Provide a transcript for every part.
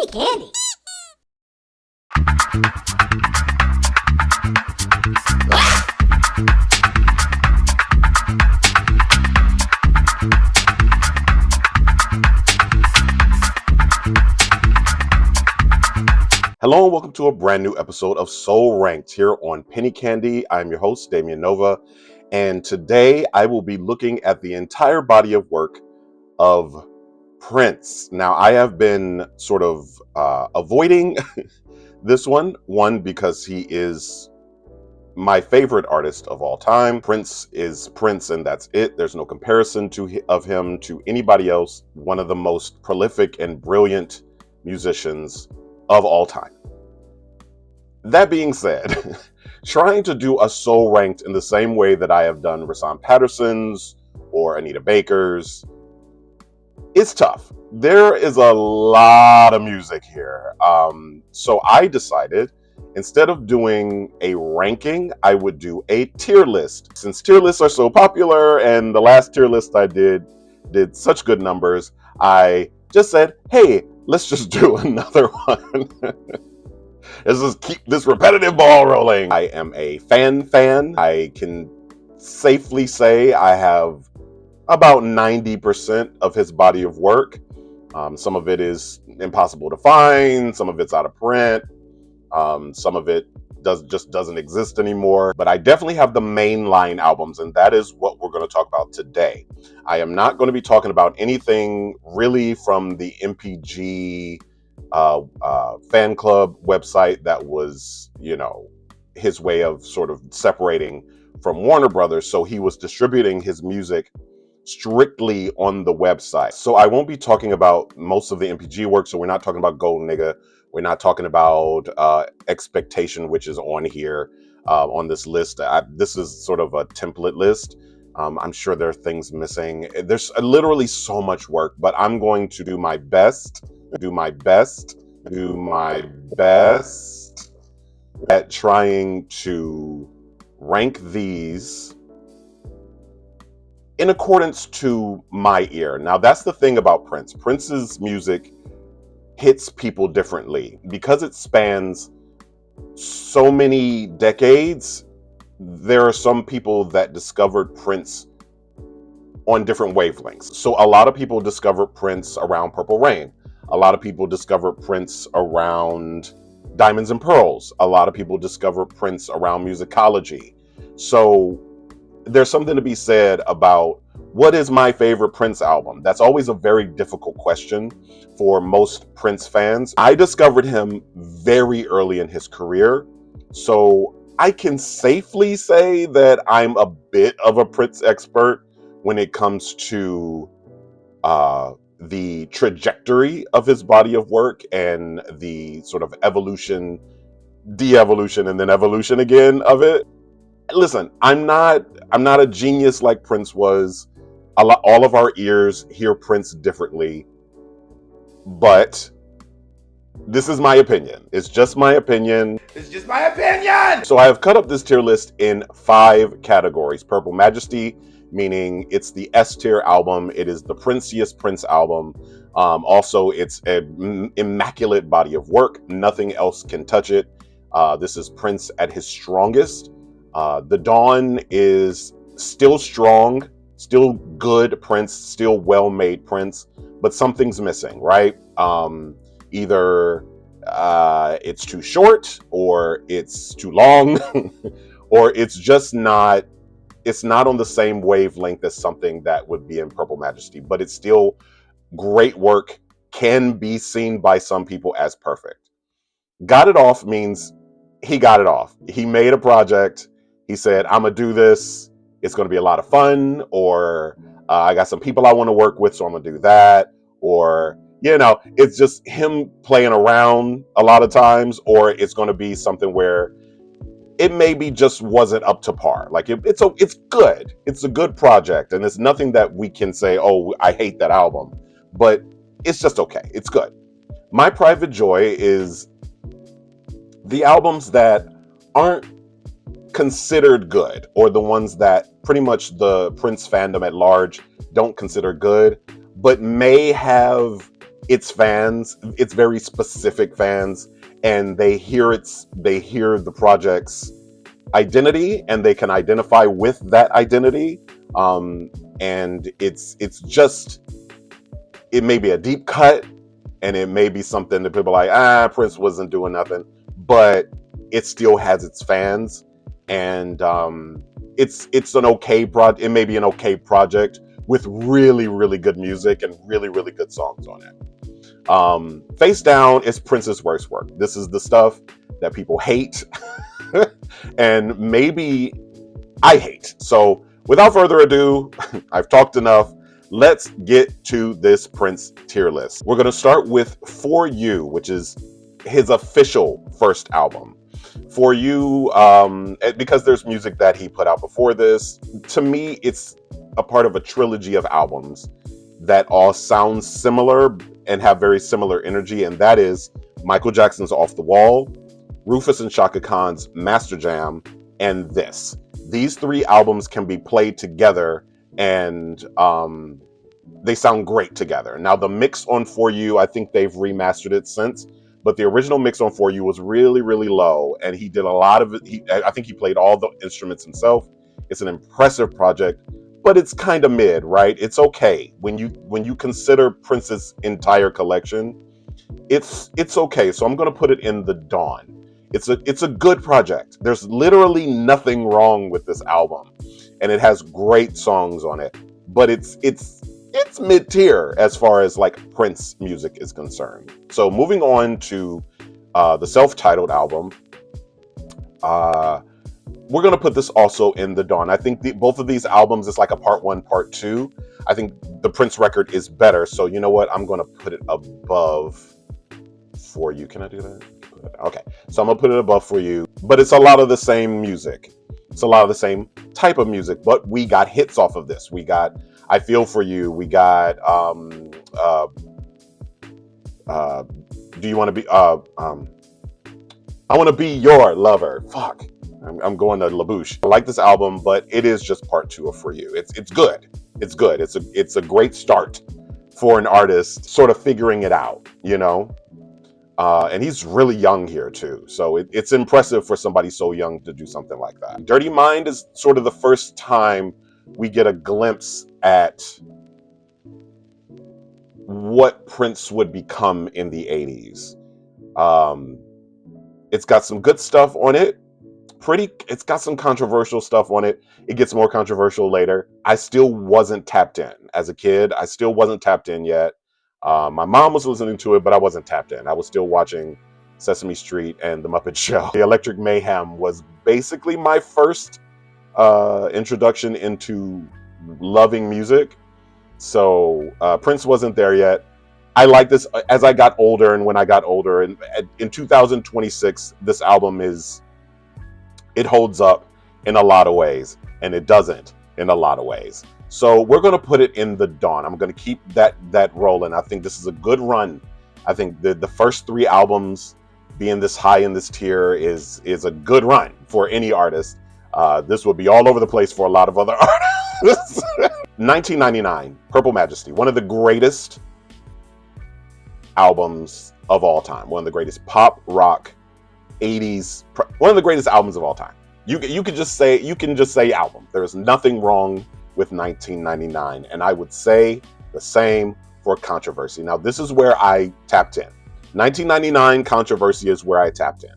penny candy. Hello and welcome to a brand new episode of Soul Ranked here on Penny Candy. I'm your host, Damian Nova, and today I will be looking at the entire body of work of Prince. Now, I have been sort of avoiding this one because he is my favorite artist of all time. Prince is Prince, and that's it. There's no comparison of him to anybody else. One of the most prolific and brilliant musicians of all time. That being said, trying to do a soul ranked in the same way that I have done Rasan Patterson's or Anita Baker's, it's tough. There is a lot of music here. So I decided, instead of doing a ranking, I would do a tier list. Since tier lists are so popular and the last tier list I did such good numbers, I just said, hey, let's just do another one. Let's just keep this repetitive ball rolling. I am a fan. I can safely say I have about 90% of his body of work. Some of it is impossible to find. Some of it's out of print. Some of it just doesn't exist anymore. But I definitely have the mainline albums, and that is what we're going to talk about today. I am not going to be talking about anything really from the MPG fan club website that was, his way of sort of separating from Warner Brothers. So he was distributing his music strictly on the website. So I won't be talking about most of the MPG work. So we're not talking about Gold Nigga. We're not talking about Expectation, which is on here on this list. This is sort of a template list. I'm sure there are things missing. There's literally so much work, but I'm going to do my best at trying to rank these in accordance to my ear. Now, that's the thing about Prince. Prince's music hits people differently because it spans so many decades. There are some people that discovered Prince on different wavelengths. So a lot of people discovered Prince around Purple Rain. A lot of people discovered Prince around Diamonds and Pearls. A lot of people discovered Prince around Musicology. So there's something to be said about what is my favorite Prince album. That's always a very difficult question for most Prince fans. I discovered him very early in his career, so I can safely say that I'm a bit of a Prince expert when it comes to the trajectory of his body of work and the sort of evolution, de-evolution, and then evolution again of it. Listen, I'm not a genius like Prince was. All of our ears hear Prince differently, but this is my opinion. It's just my opinion. So I have cut up this tier list in 5 categories. Purple Majesty, meaning it's the S tier album. It is the princiest Prince album. Also, it's an immaculate body of work. Nothing else can touch it. This is Prince at his strongest. The Dawn is still strong, still good Prince, still well-made Prince, but something's missing, right? Either it's too short, or it's too long, or it's just not on the same wavelength as something that would be in Purple Majesty, but it's still great work, can be seen by some people as perfect. Got it off means he got it off. He made a project. He said, I'm going to do this. It's going to be a lot of fun. Or I got some people I want to work with, so I'm going to do that. Or, it's just him playing around a lot of times. Or it's going to be something where it maybe just wasn't up to par. Like it's good. It's a good project. And it's nothing that we can say, oh, I hate that album. But it's just okay. It's good. My private joy is the albums that aren't considered good, or the ones that pretty much the Prince fandom at large don't consider good, but may have its fans, its very specific fans, and they hear the project's identity and they can identify with that identity. And it may be a deep cut, and it may be something that people are like, Prince wasn't doing nothing, but it still has its fans. And it's an okay project. It may be an okay project with really, really good music and really, really good songs on it. Face Down is Prince's worst work. This is the stuff that people hate and maybe I hate. So without further ado, I've talked enough. Let's get to this Prince tier list. We're going to start with For You, which is his official first album. For You, because there's music that he put out before this. To me, it's a part of a trilogy of albums that all sound similar and have very similar energy, and that is Michael Jackson's Off the Wall, Rufus and Shaka Khan's Master Jam, and this. These three albums can be played together, and they sound great together. Now, the mix on For You, I think they've remastered it since, but the original mix on For You was really, really low, and he did a lot of it. I think he played all the instruments himself. It's an impressive project, but it's kind of mid, right? It's okay. When you consider Prince's entire collection, it's okay. So I'm going to put it in the Dawn. It's a good project. There's literally nothing wrong with this album, and it has great songs on it. But it's mid-tier as far as like Prince music is concerned. So moving on to the self-titled album, we're gonna put this also in the Dawn. I think both of these albums is like a part one, part two. I think the Prince record is better. So you know what? I'm gonna put it above For You. Can I do that? Okay, so I'm gonna put it above For You, but it's a lot of the same music. It's a lot of the same type of music, but we got hits off of this. We got I Feel For You. We got Do You Want to Be I Want to Be Your Lover. Fuck, I'm going to LaBouche. I like this album, but it is just part two of For You. It's good. It's good. It's a great start for an artist sort of figuring it out, you know. And he's really young here too, so it's impressive for somebody so young to do something like that. Dirty Mind is sort of the first time we get a glimpse at what Prince would become in the 80s. It's got some good stuff on it. It's got some controversial stuff on it. It gets more controversial later. I still wasn't tapped in. As a kid, I still wasn't tapped in yet. My mom was listening to it, but I wasn't tapped in. I was still watching Sesame Street and The Muppet Show. The Electric Mayhem was basically my first introduction into loving music. So Prince wasn't there yet. I like this as I got older, and when I got older, and in 2026, this album it holds up in a lot of ways, and it doesn't in a lot of ways. So we're going to put it in the Dawn. I'm going to keep that rolling. I think this is a good run. I think the first three albums being this high in this tier is a good run for any artist. This would be all over the place for a lot of other artists. 1999, Purple Majesty, one of the greatest albums of all time. One of the greatest pop rock 80s, one of the greatest albums of all time. You can just say album. There is nothing wrong with 1999, and I would say the same for Controversy. Now, this is where I tapped in. 1999 Controversy is where I tapped in.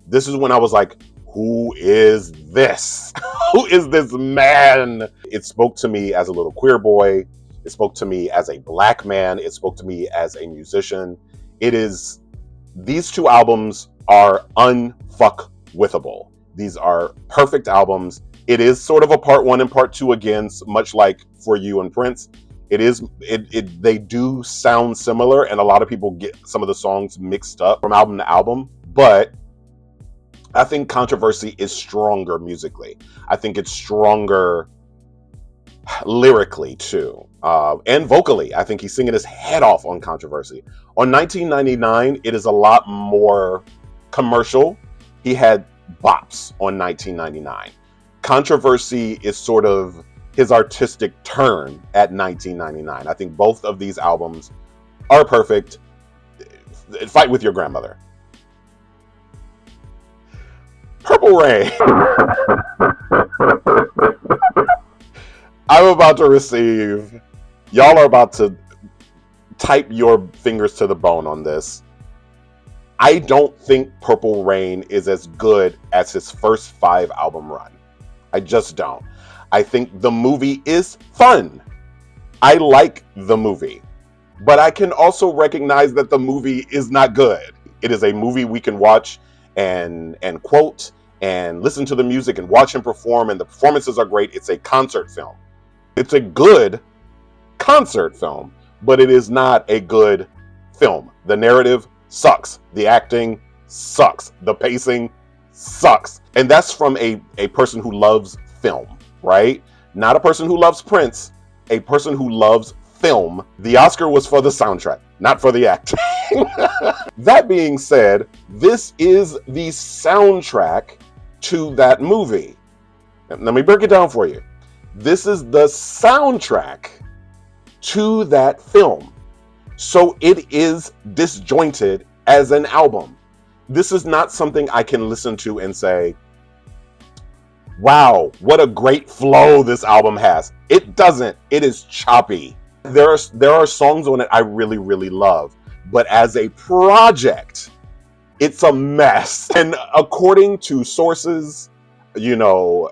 This is when I was like, who is this? Who is this man? It spoke to me as a little queer boy. It spoke to me as a black man. It spoke to me as a musician. These two albums are unfuckwithable. These are perfect albums. It is sort of a part one and part two again, much like For You and Prince. They do sound similar, and a lot of people get some of the songs mixed up from album to album, but I think Controversy is stronger musically. I think it's stronger lyrically too, and vocally. I think he's singing his head off on Controversy. On 1999, it is a lot more commercial. He had bops on 1999. Controversy is sort of his artistic turn at 1999. I think both of these albums are perfect. Fight with your grandmother. Purple Rain. I'm about to receive. Y'all are about to type your fingers to the bone on this. I don't think Purple Rain is as good as his first 5 album run. I just don't. I think the movie is fun. I like the movie. But I can also recognize that the movie is not good. It is a movie we can watch and quote and listen to the music and watch him perform, and the performances are great. It's a concert film. It's a good concert film, but it is not a good film. The narrative sucks. The acting sucks. The pacing sucks. And that's from a person who loves film, right? Not a person who loves Prince, a person who loves film. The Oscar was for the soundtrack, not for the acting. That being said, this is the soundtrack to that movie. Let me break it down for you. This is the soundtrack to that film. So it is disjointed as an album. This is not something I can listen to and say, wow, what a great flow this album has. It doesn't. It is choppy. There are songs on it I really, really love. But as a project, it's a mess. And according to sources, you know,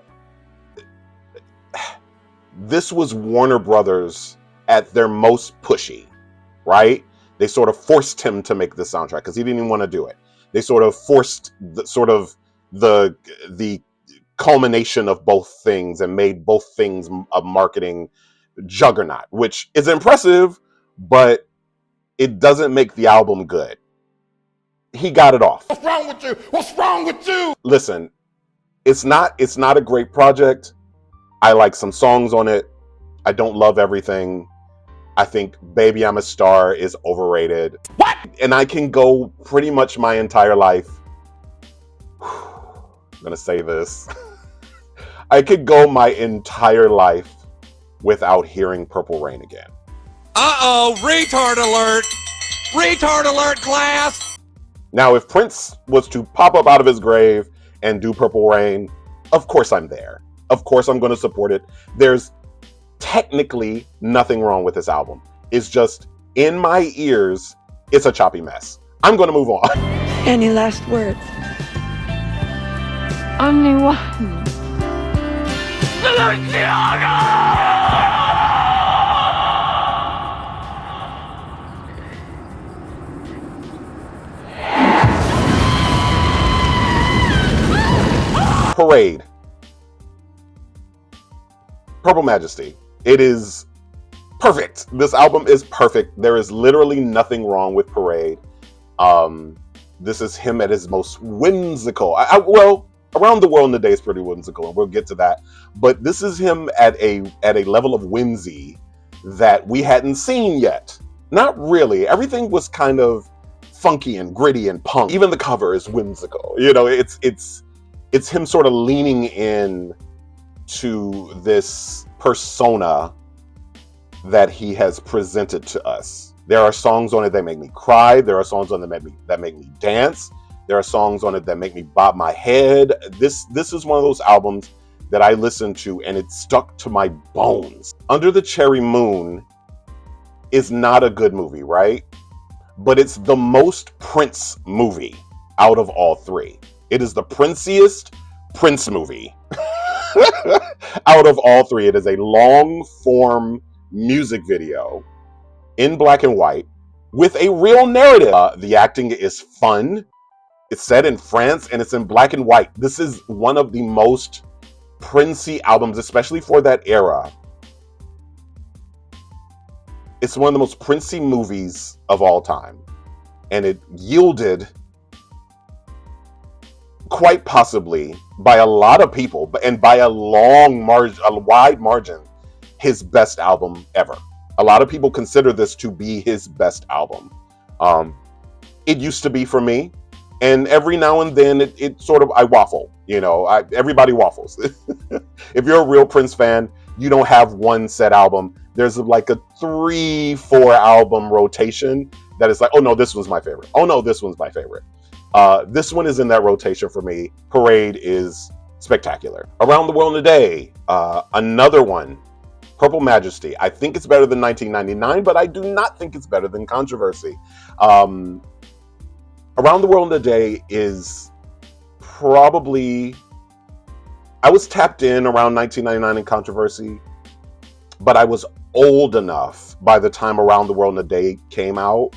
this was Warner Brothers at their most pushy, right? They sort of forced him to make the soundtrack because he didn't even want to do it. They sort of forced the culmination of both things and made both things a marketing juggernaut, which is impressive, but it doesn't make the album good. He got it off. What's wrong with you? What's wrong with you? Listen, it's not a great project. I like some songs on it. I don't love everything. I think Baby I'm a Star is overrated. What? And I can go pretty much my entire life. I'm gonna say this. I could go my entire life without hearing Purple Rain again. Uh-oh, retard alert! Retard alert, class! Now, if Prince was to pop up out of his grave and do Purple Rain, of course I'm there. Of course I'm going to support it. There's technically nothing wrong with this album. It's just, in my ears, it's a choppy mess. I'm going to move on. Any last words? Only one. Parade. Purple Majesty. It is perfect. This album is perfect. There is literally nothing wrong with Parade. This is him at his most whimsical. Well, Around the World in a Day is pretty whimsical, and we'll get to that. But this is him at a level of whimsy that we hadn't seen yet. Not really. Everything was kind of funky and gritty and punk. Even the cover is whimsical. You know, it's him sort of leaning in to this persona that he has presented to us. There are songs on it that make me cry. There are songs on it that make me dance. There are songs on it that make me bob my head. This is one of those albums that I listened to and it stuck to my bones. Under the Cherry Moon is not a good movie, right? But it's the most Prince movie out of all three. It is the Princiest Prince movie out of all three. It is a long form music video in black and white with a real narrative. The acting is fun. It's set in France and it's in black and white. This is one of the most Princey albums, especially for that era. It's one of the most Princey movies of all time. And it yielded, quite possibly, by a lot of people, and by a wide margin, his best album ever. A lot of people consider this to be his best album. It used to be for me. And every now and then it sort of, I waffle, you know, everybody waffles. If you're a real Prince fan, you don't have one set album. There's like a 3-4 album rotation that is like, oh no, this one's my favorite. Oh no, this one's my favorite. This one is in that rotation for me. Parade is spectacular. Around the World in a Day, another one. Purple Majesty. I think it's better than 1999, but I do not think it's better than Controversy. Around the World in a Day is probably, I was tapped in around 1999 in Controversy, but I was old enough by the time Around the World in a Day came out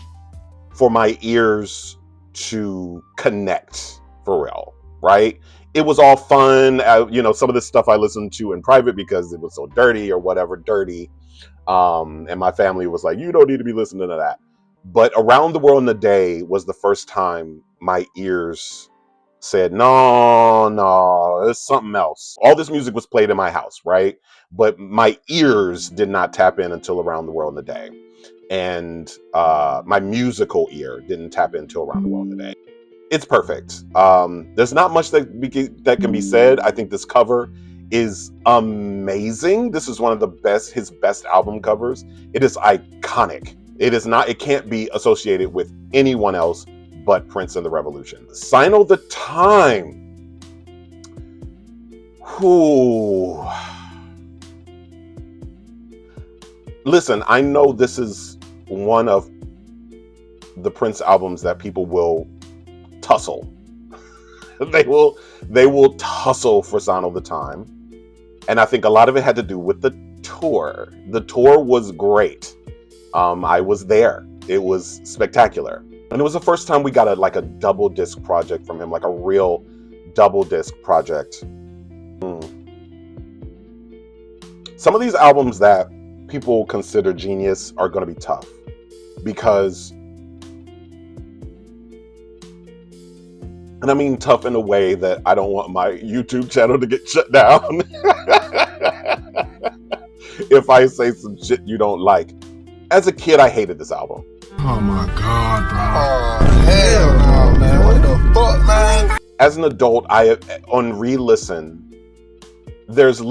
for my ears to connect for real, right? It was all fun. Some of this stuff I listened to in private because it was so dirty or whatever, dirty. And my family was like, you don't need to be listening to that. But Around the World in a Day was the first time my ears said, no, it's something else. All this music was played in my house, right? But my ears did not tap in until Around the World in a Day. And my musical ear didn't tap into Around the World in a Day. It's perfect. There's not much that can be said. I think this cover is amazing. This is one of his best album covers. It is iconic. It can't be associated with anyone else but Prince and the Revolution. Sign of the Time. Whew. Listen, I know this is one of the Prince albums that people will tussle. they will tussle for Sign of the Time. And I think a lot of it had to do with the tour. The tour was great. I was there. It was spectacular. And it was the first time we got a double disc project from him, like a real double disc project. Some of these albums that people consider genius are going to be tough because, and I mean tough in a way that I don't want my YouTube channel to get shut down if I say some shit you don't like. As a kid, I hated this album. Oh my God, bro. Oh, hell no, man. What the fuck, man? As an adult, on re-listen, there's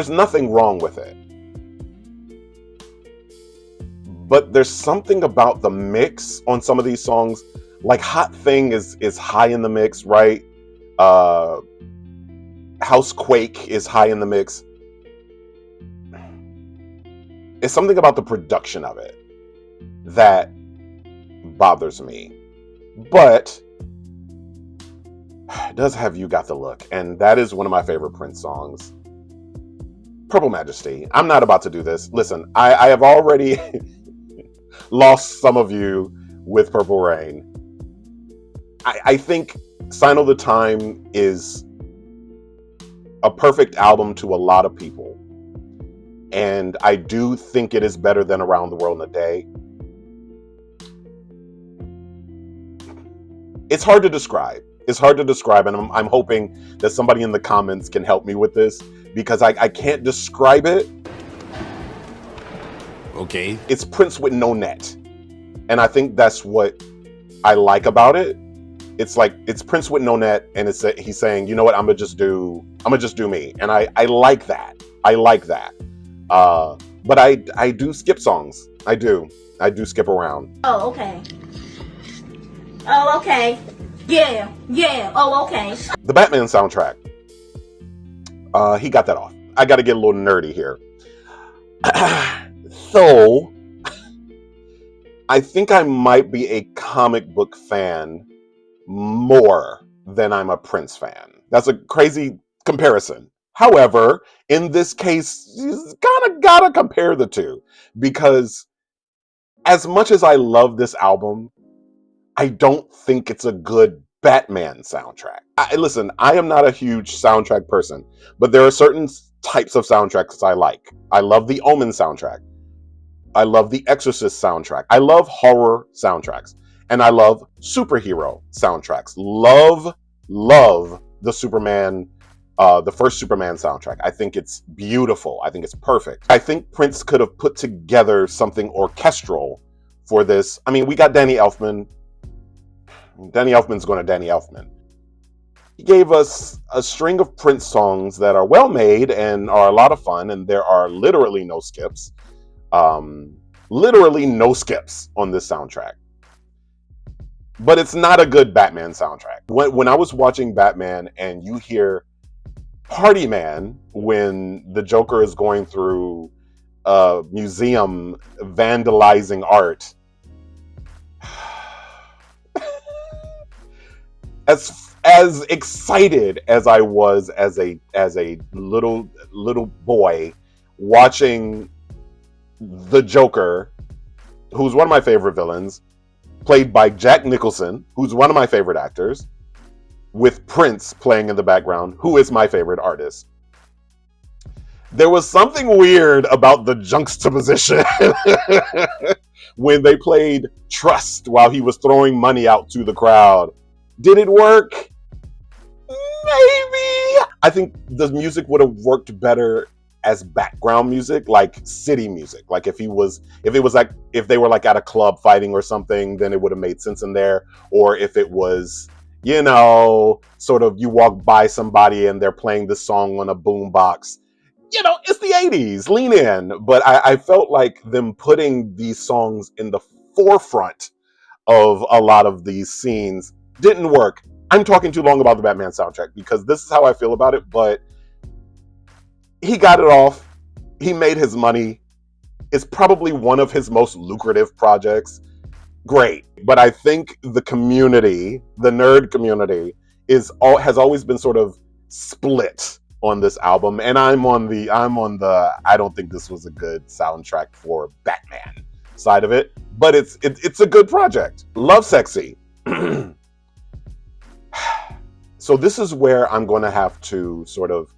nothing wrong with it. But there's something about the mix on some of these songs. Like Hot Thing is high in the mix, right? Housequake is high in the mix. It's something about the production of it that bothers me. But it does have You Got the Look, and that is one of my favorite Prince songs. Purple Majesty. I'm not about to do this. Listen, I have already lost some of you with Purple Rain. I think Sign of the Time is a perfect album to a lot of people. And I do think it is better than Around the World in a Day. It's hard to describe. And I'm hoping that somebody in the comments can help me with this because I can't describe it. Okay. It's Prince with no net. And I think that's what I like about it. It's like, it's Prince with no net, and he's saying, you know what, I'm gonna just do me. And I like that. I like that. But I do skip songs. I do skip around. Oh, okay. Oh, okay. Yeah. Oh, okay. The Batman soundtrack. He got that off. I got to get a little nerdy here. So, I think I might be a comic book fan more than I'm a Prince fan. That's a crazy comparison. However, in this case, you kind of gotta compare the two, because as much as I love this album, I don't think it's a good Batman soundtrack. Listen, I am not a huge soundtrack person, but there are certain types of soundtracks I like. I love the Omen soundtrack. I love the Exorcist soundtrack. I love horror soundtracks. And I love superhero soundtracks. Love the Superman, the first Superman soundtrack. I think it's beautiful. I think it's perfect. I think Prince could have put together something orchestral for this. I mean, we got Danny Elfman. Danny Elfman's going to Danny Elfman. He gave us a string of Prince songs that are well made and are a lot of fun, and there are literally no skips. Literally no skips on this soundtrack. But it's not a good Batman soundtrack. When I was watching Batman and you hear Party Man when the Joker is going through a museum vandalizing art, as excited as I was as a little boy watching the Joker, who's one of my favorite villains, played by Jack Nicholson, who's one of my favorite actors, with Prince playing in the background, who is my favorite artist. There was something weird about the juxtaposition when they played Trust while he was throwing money out to the crowd. Did it work? Maybe. I think the music would have worked better as background music, like city music. Like if they were like at a club fighting or something, then it would have made sense in there. Or if it was, sort of you walk by somebody and they're playing this song on a boombox. It's the 80s, lean in. But I felt like them putting these songs in the forefront of a lot of these scenes didn't work. I'm talking too long about the Batman soundtrack because this is how I feel about it, but he got it off. He made his money. It's probably one of his most lucrative projects. Great. But I think the community, the nerd community, has always been sort of split on this album. And I'm on the I don't think this was a good soundtrack for Batman side of it. But it's a good project. Lovesexy. So this is where I'm going to have to sort of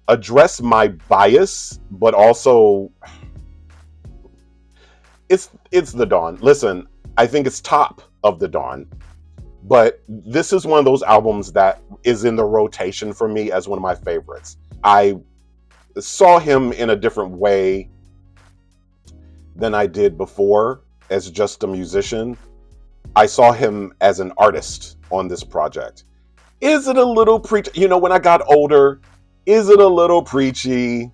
address my bias, but also it's the Dawn. Listen, I think it's top of the Dawn, but this is one of those albums that is in the rotation for me as one of my favorites. I saw him in a different way than I did before as just a musician. I saw him as an artist on this project. Is it a little preachy? When I got older, is it a little preachy?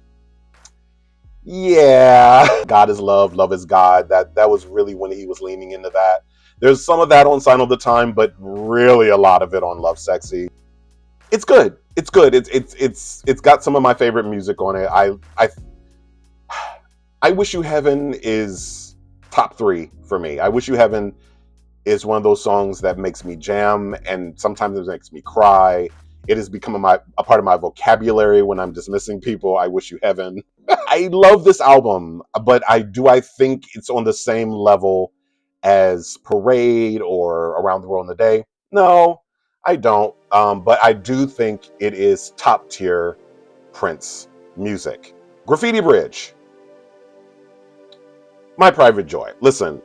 Yeah. God is love, love is God. That was really when he was leaning into that. There's some of that on Sign of the Time, but really a lot of it on Lovesexy. It's good. It's good. It's got some of my favorite music on it. I Wish You Heaven is top 3 for me. I Wish You Heaven is one of those songs that makes me jam, and sometimes it makes me cry. It has become a part of my vocabulary when I'm dismissing people. I Wish You Heaven. I love this album, but I think it's on the same level as Parade or Around the World in a Day? No, I don't. But I do think it is top tier Prince music. Graffiti Bridge. My Private Joy. Listen,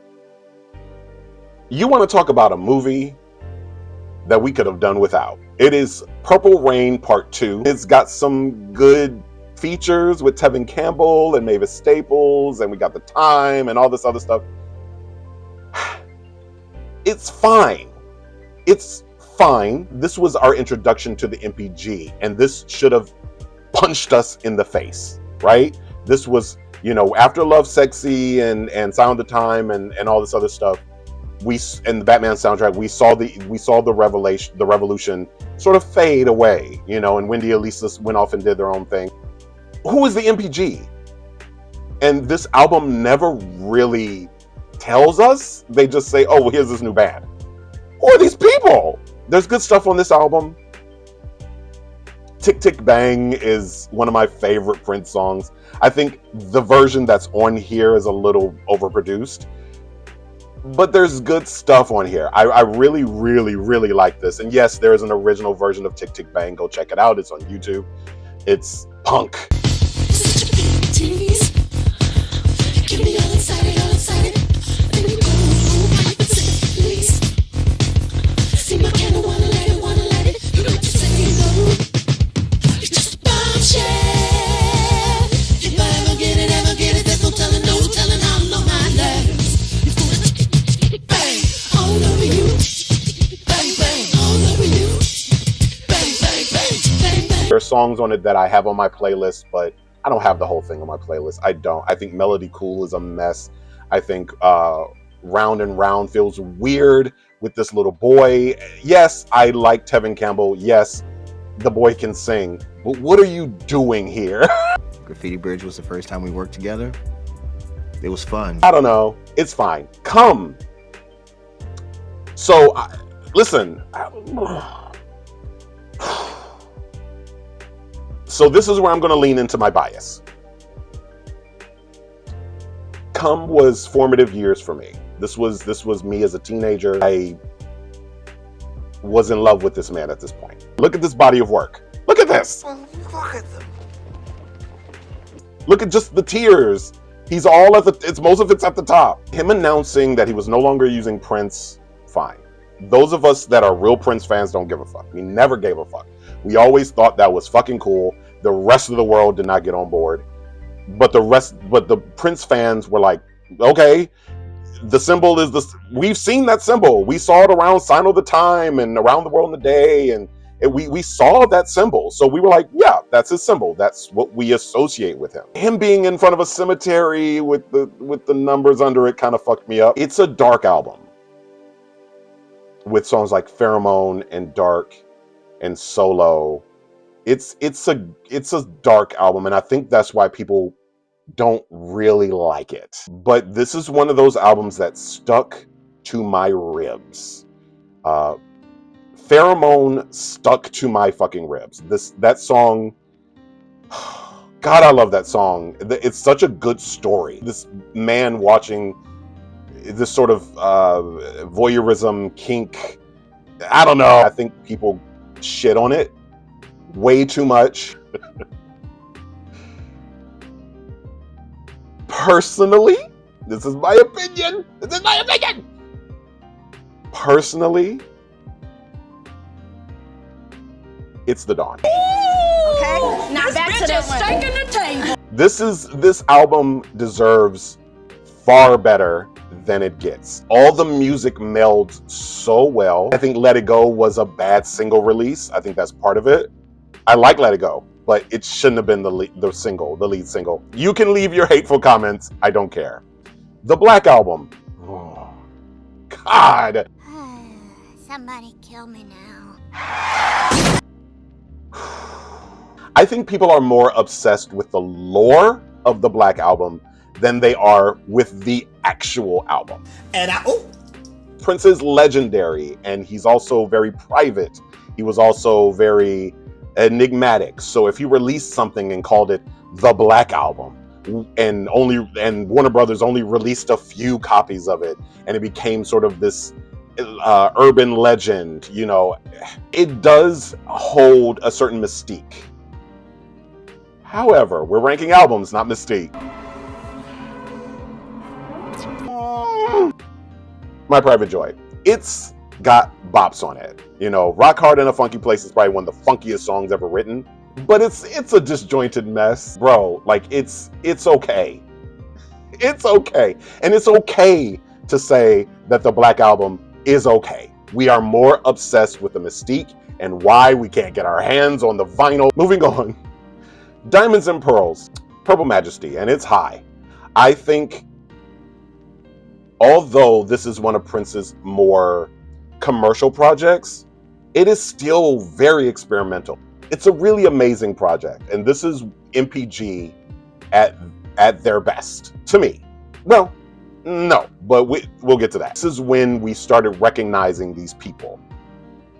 you want to talk about a movie that we could have done without. It is Purple Rain Part 2. It's got some good features with Tevin Campbell and Mavis Staples, and we got the time and all this other stuff. It's fine. It's fine. This was our introduction to the MPG, and this should have punched us in the face, right? This was, after Lovesexy and Sound of Time and all this other stuff, in the Batman soundtrack, we saw the revolution sort of fade away, and Wendy and Lisa went off and did their own thing. Who is the MPG? And this album never really tells us. They just say, oh, well, here's this new band. Who are these people? There's good stuff on this album. Tick Tick Bang is one of my favorite Prince songs. I think the version that's on here is a little overproduced, but there's good stuff on here. I really, really, really like this. And yes, there is an original version of Tick Tick Bang. Go check it out. It's on YouTube. It's punk. songs on it that I have on my playlist, but I don't have the whole thing on my playlist. I don't. I think Melody Cool is a mess. I think Round and Round feels weird with this little boy. Yes, I like Tevin Campbell. Yes, the boy can sing. But what are you doing here? Graffiti Bridge was the first time we worked together. It was fun. I don't know. It's fine. Come. So, listen. So this is where I'm going to lean into my bias. Come was formative years for me. This was me as a teenager. I was in love with this man at this point. Look at this body of work. Look at this. Look at them. Look at just the tears. He's all at the, most of it's at the top. Him announcing that he was no longer using Prince, fine. Those of us that are real Prince fans don't give a fuck. We never gave a fuck. We always thought that was fucking cool. The rest of the world did not get on board. But the Prince fans were like, okay, the symbol is this. We've seen that symbol. We saw it around Sign of the Time and Around the World in a Day, and we saw that symbol. So we were like, yeah, that's his symbol. That's what we associate with him. Him being in front of a cemetery with the numbers under it kind of fucked me up. It's a dark album with songs like Pheromone and Dark and Solo. It's a dark album, and I think that's why people don't really like it. But this is one of those albums that stuck to my ribs. Pheromone stuck to my fucking ribs. That song, God, I love that song. It's such a good story. This man watching this sort of voyeurism kink. I don't know. I think people shit on it way too much. Personally, this is my opinion. Personally, it's The Dawn. Okay, now back to that steak in the table. This album deserves far better than it gets. All the music melds so well. I think Let It Go was a bad single release. I think that's part of it. I like Let It Go, but it shouldn't have been the lead single. You can leave your hateful comments. I don't care. The Black Album. Oh, God. Somebody kill me now. I think people are more obsessed with the lore of the Black Album than they are with the actual album. Prince is legendary, and he's also very private. He was also very enigmatic. So if he released something and called it the Black Album, and Warner Brothers only released a few copies of it, and it became sort of this urban legend, you know, it does hold a certain mystique. However, we're ranking albums, not mystique. My Private Joy. It's got bops on it. You know, Rock Hard in a Funky Place is probably one of the funkiest songs ever written, but it's a disjointed mess, bro. Like it's okay. It's okay. And it's okay to say that the Black Album is okay. We are more obsessed with the mystique and why we can't get our hands on the vinyl. Moving on. Diamonds and Pearls, Purple Majesty, and it's high. I think, although this is one of Prince's more commercial projects, it is still very experimental. It's a really amazing project, and this is MPG at their best, to me. Well, no, but we'll get to that. This is when we started recognizing these people.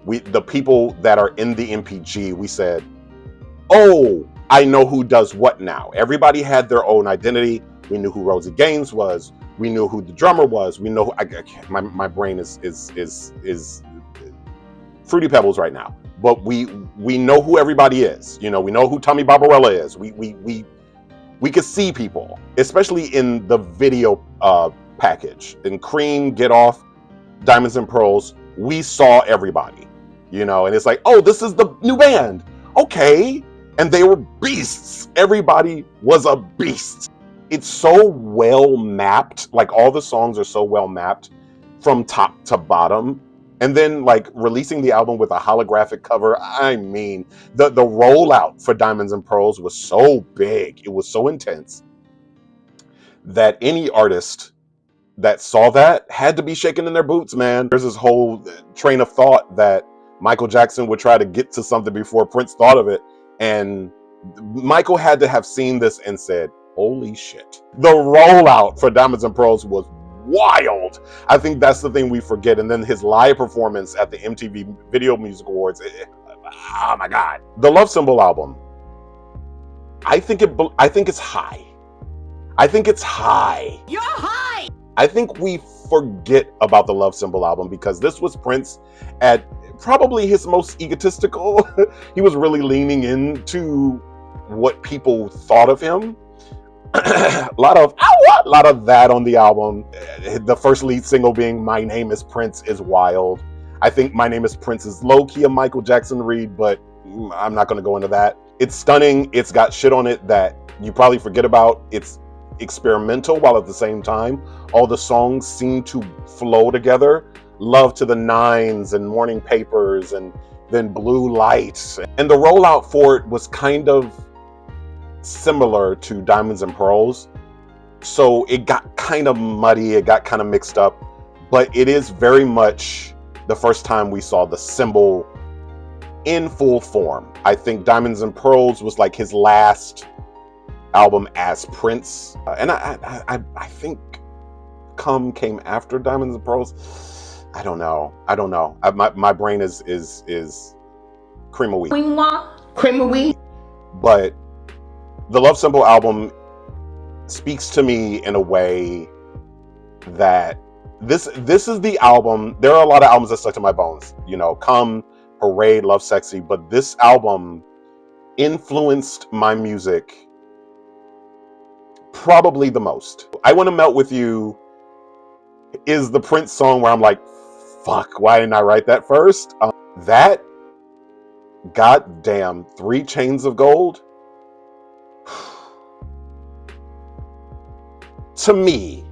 The people that are in the MPG, we said, oh, I know who does what now. Everybody had their own identity. We knew who Rosie Gaines was. We knew who the drummer was. We know my brain is Fruity Pebbles right now. But we know who everybody is. You know, we know who Tommy Barbarella is. We could see people, especially in the video package. In Cream, Get Off, Diamonds and Pearls, we saw everybody. You know, and it's like, oh, this is the new band. Okay. And they were beasts. Everybody was a beast. It's so well mapped. Like all the songs are so well mapped from top to bottom. And then like releasing the album with a holographic cover. I mean, the rollout for Diamonds and Pearls was so big. It was so intense that any artist that saw that had to be shaking in their boots, man. There's this whole train of thought that Michael Jackson would try to get to something before Prince thought of it. And Michael had to have seen this and said, holy shit. The rollout for Diamonds and Pearls was wild. I think that's the thing we forget. And then his live performance at the MTV Video Music Awards. Oh my God. The Love Symbol album. I think it's high. I think it's high. You're high! I think we forget about the Love Symbol album because this was Prince at probably his most egotistical. He was really leaning into what people thought of him. a lot of that on the album. The first lead single being My Name is Prince is wild. I think My Name is Prince is low-key a Michael Jackson read, but I'm not going to go into that. It's stunning. It's got shit on it that you probably forget about. It's experimental while at the same time all the songs seem to flow together. Love to the Nines and Morning Papers and then Blue Lights. And the rollout for it was kind of similar to Diamonds and Pearls. So it got kind of muddy, it got kind of mixed up, but it is very much the first time we saw the symbol in full form. I think Diamonds and Pearls was like his last album as Prince. And I think Come came after Diamonds and Pearls. I don't know. My brain is cream of wheat. Cream of wheat. But the Love Symbol album speaks to me in a way that this is the album. There are a lot of albums that stuck to my bones. You know, Come, Parade, Love Sexy. But this album influenced my music probably the most. I Want to Melt With You is the Prince song where I'm like, fuck, why didn't I write that first? That goddamn 3 Chains of Gold. To me,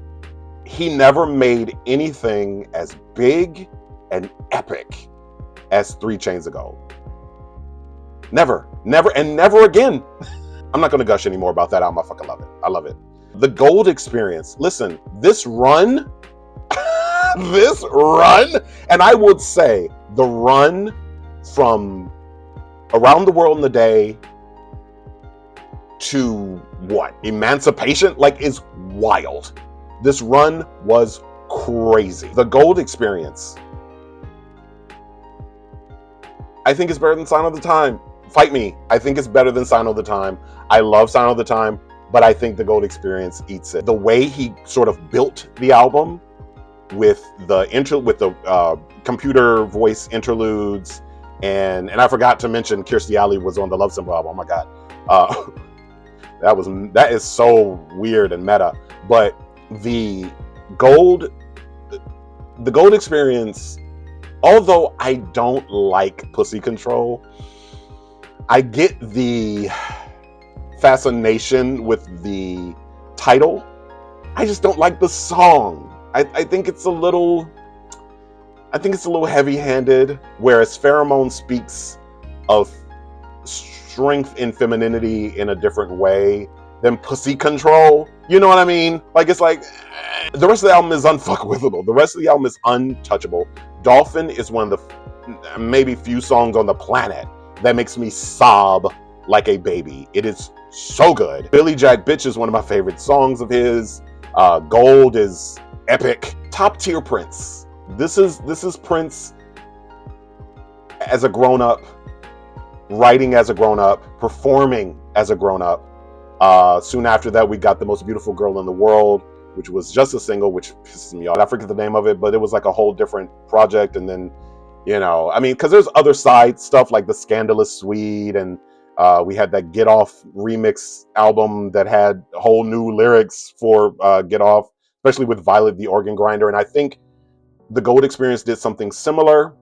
he never made anything as big and epic as 3 Chains of Gold. Never, and never again. I'm not going to gush anymore about that album. I fucking love it. I love it. The Gold Experience. Listen, this run, and I would say the run from Around the World in a Day to what? Emancipation? Like, is wild. This run was crazy. The Gold Experience, I think, is better than Sign of the Time. Fight me. I think it's better than Sign of the Time. I love Sign of the Time, but I think the Gold Experience eats it. The way he sort of built the album with the computer voice interludes, and I forgot to mention Kirstie Alley was on the Love Symbol album. Oh my God, that is so weird and meta. But the Gold Experience, although I don't like Pussy Control, I get the fascination with the title. I just don't like the song. I think it's a little heavy-handed, whereas Pheromone speaks of strength and femininity in a different way than Pussy Control. You know what I mean? Like, it's like, the rest of the album is unfuckwithable. The rest of the album is untouchable. Dolphin is one of the maybe few songs on the planet that makes me sob like a baby. It is so good. Billy Jack Bitch is one of my favorite songs of his. Gold is epic. Top tier Prince. This is Prince as a grown-up, writing as a grown-up, performing as a grown-up. Soon after that, we got The Most Beautiful Girl in the World, which was just a single, which pisses me off. I forget the name of it, but it was like a whole different project. And then, you know, I mean, because there's other side stuff like The Scandalous Swede, and we had that Get Off remix album that had whole new lyrics for Get Off, especially with Violet the Organ Grinder. And I think the Gold Experience did something similar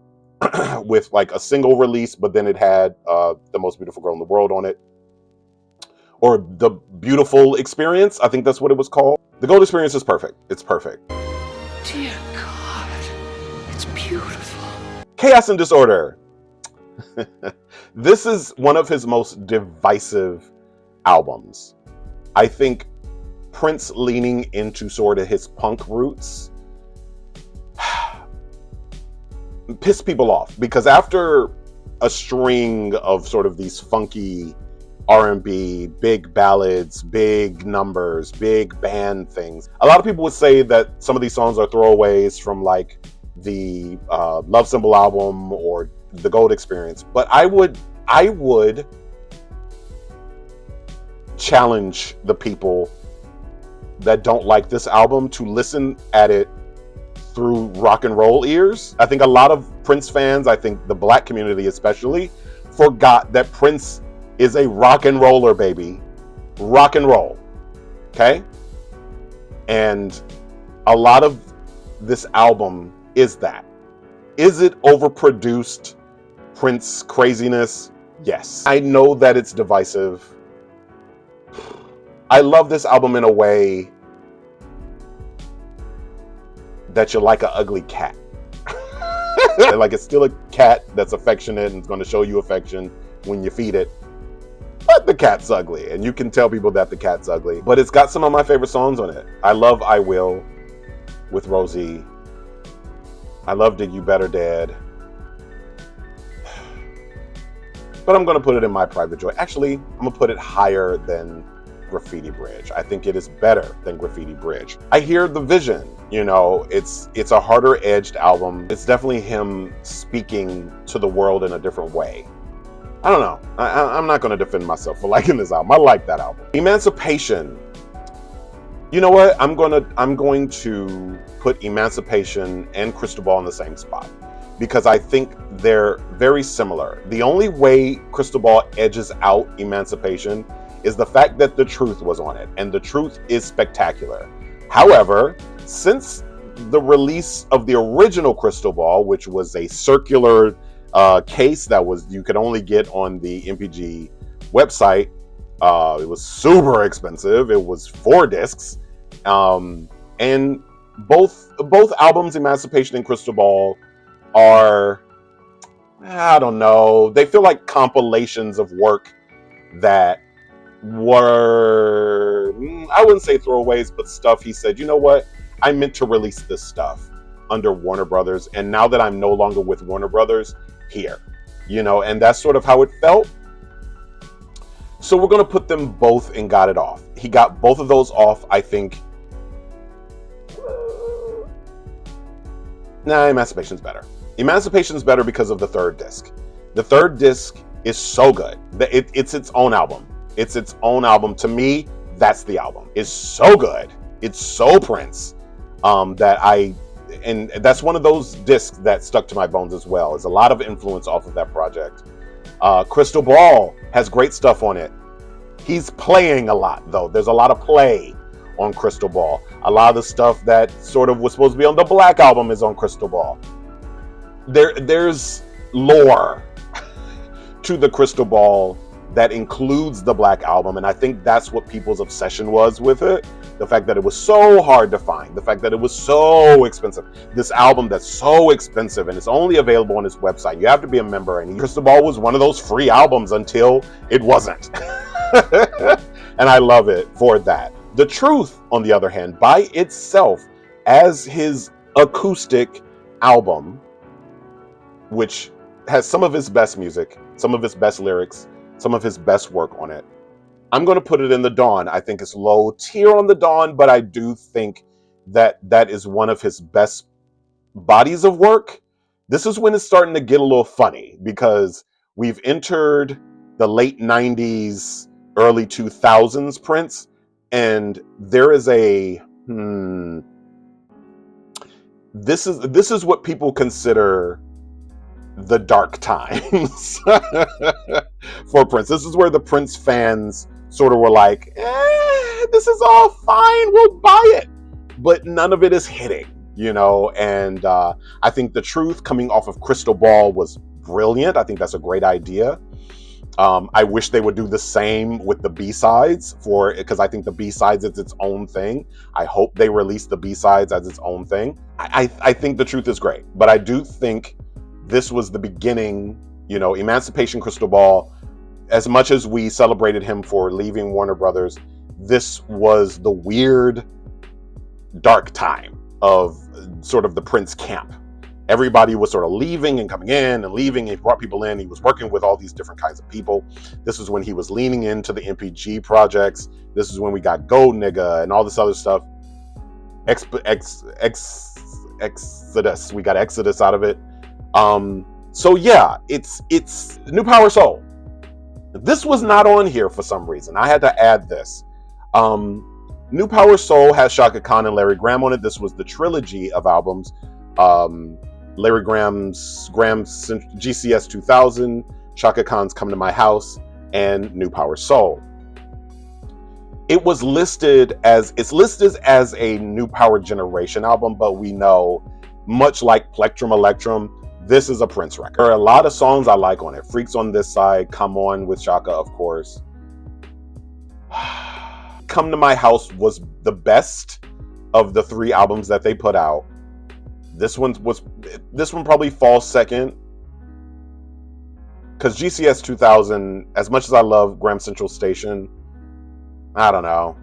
with like a single release, but then it had The Most Beautiful Girl in the World on it. Or The Beautiful Experience, I think that's what it was called. The Gold Experience is perfect. It's perfect. Dear God, it's beautiful. Chaos and Disorder. This is one of his most divisive albums. I think Prince leaning into sort of his punk roots pissed people off, because after a string of sort of these funky R&B, big ballads, big numbers, big band things, a lot of people would say that some of these songs are throwaways from like the Love Symbol album or the Gold Experience. But I would challenge the people that don't like this album to listen at it through rock and roll ears. I think a lot of Prince fans, I think the Black community especially, forgot that Prince is a rock and roller, baby. Rock and roll. Okay? And a lot of this album is that. Is it overproduced Prince craziness? Yes. I know that it's divisive. I love this album in a way that you're like an ugly cat. Like, it's still a cat that's affectionate and it's going to show you affection when you feed it. But the cat's ugly, and you can tell people that the cat's ugly. But it's got some of my favorite songs on it. I love I Will with Rosie. I love Did You Better Dead. But I'm going to put it in my private joy. Actually, I'm going to put it higher than Graffiti Bridge. I think it is better than Graffiti Bridge. I hear the vision, you know, it's a harder edged album. It's definitely him speaking to the world in a different way. I don't know. I'm not going to defend myself for liking this album. I like that album. Emancipation. You know what? I'm going to put Emancipation and Crystal Ball in the same spot, because I think they're very similar. The only way Crystal Ball edges out Emancipation is the fact that The Truth was on it, and The Truth is spectacular. However, since the release of the original Crystal Ball, which was a circular case that you could only get on the MPG website, it was super expensive. It was 4 discs, and both albums, Emancipation and Crystal Ball, are, I don't know, they feel like compilations of work that were, I wouldn't say throwaways, but stuff he said, you know what, I meant to release this stuff under Warner Brothers, and now that I'm no longer with Warner Brothers, here, you know, and that's sort of how it felt. So we're going to put them both in Got It Off. He got both of those off, I think. Nah, Emancipation's better. Emancipation's better because of the 3rd disc. The 3rd disc is so good. It's its own album. It's its own album. To me, that's the album. It's so good. It's so Prince and that's one of those discs that stuck to my bones as well. There's a lot of influence off of that project. Crystal Ball has great stuff on it. He's playing a lot, though. There's a lot of play on Crystal Ball. A lot of the stuff that sort of was supposed to be on the Black album is on Crystal Ball. There's lore to the Crystal Ball that includes the Black album, and I think that's what people's obsession was with it. The fact that it was so hard to find, the fact that it was so expensive. This album that's so expensive and it's only available on his website. You have to be a member, and Crystal Ball was one of those free albums until it wasn't. And I love it for that. The Truth, on the other hand, by itself, as his acoustic album, which has some of his best music, some of his best lyrics, some of his best work on it, I'm going to put it in the Dawn. I think it's low tier on the Dawn, but I do think that that is one of his best bodies of work. This is when it's starting to get a little funny, because we've entered the late 90s, early 2000s Prince, and there is a this is what people consider the dark times for Prince. This is where the Prince fans sort of were like, this is all fine, we'll buy it, but none of it is hitting, you know. And I think The Truth, coming off of Crystal Ball, was brilliant. I think that's a great idea. I wish they would do the same with the B-sides, because I think the B-sides is its own thing. I hope they release the B-sides as its own thing. I think The Truth is great, but I do think this was the beginning, Emancipation Crystal Ball. As much as we celebrated him for leaving Warner Brothers, this was the weird, dark time of sort of the Prince camp. Everybody was sort of leaving and coming in and leaving. He brought people in. He was working with all these different kinds of people. This is when he was leaning into the MPG projects. This is when we got Gold Nigga and all this other stuff. Exodus. We got Exodus out of it. So yeah, it's New Power Soul. This was not on here for some reason. I had to add this. New Power Soul has Chaka Khan and Larry Graham on it. This was the trilogy of albums. Larry Graham's GCS 2000, Chaka Khan's Come to My House, and New Power Soul. It's listed as a New Power Generation album, but we know, much like Plectrum Electrum, this is a Prince record. There are a lot of songs I like on it. Freaks on This Side, Come On with Chaka, of course. Come to My House was the best of the 3 albums that they put out. This one probably falls second, because GCS 2000, as much as I love Graham Central Station, I don't know.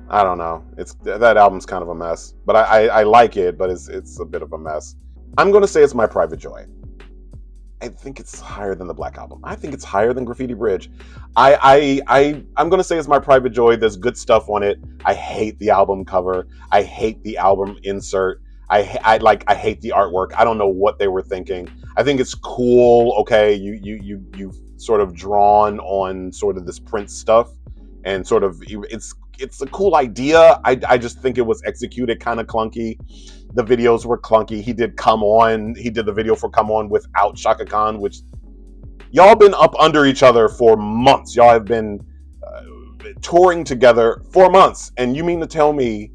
That album's kind of a mess, but I like it, but it's a bit of a mess. I'm going to say it's My Private Joy. I think it's higher than the Black Album. I think it's higher than Graffiti Bridge. I'm going to say it's My Private Joy. There's good stuff on it. I hate the album cover. I hate the album insert. I hate the artwork. I don't know what they were thinking. I think it's cool. Okay, you've sort of drawn on sort of this Prince stuff, and sort of it's a cool idea. I just think it was executed kind of clunky. The videos were clunky. He did the video for Come On without Chaka Khan, which y'all been up under each other for months. Y'all have been touring together for months, and you mean to tell me